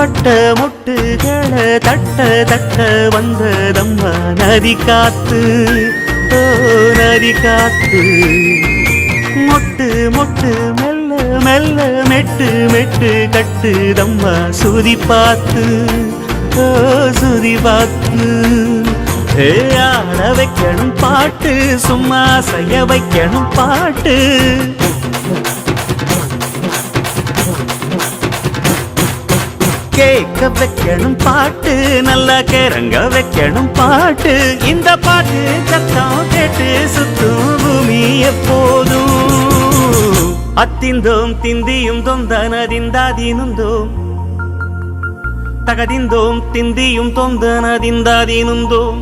பட்ட மொட்டுகளை தட்ட தட்ட வந்ததம்மா நதி காத்து, ஓ நதி காத்து. மொட்டு மொட்டு மெல்ல மெல்ல மெட்டு மெட்டு கட்டுதம்மா சுதி பார்த்து, ஓ சுதி பார்த்து. ஆட வைக்கணும் பாட்டு, சும்மா செய்ய வைக்கணும் பாட்டு. கேட்க வைக்கணும் பாட்டு, நல்லா கிறங்க வைக்கணும் பாட்டு. இந்த பாட்டு சத்தம் கேட்டு சுத்தும் பூமி எப்போதும். அத்திந்தோம் திந்தியும் தொந்தனதிந்தாதீனுந்தோம், தகதிந்தோம் திந்தியும் தொந்தனதிந்தாதீனுந்தோம்.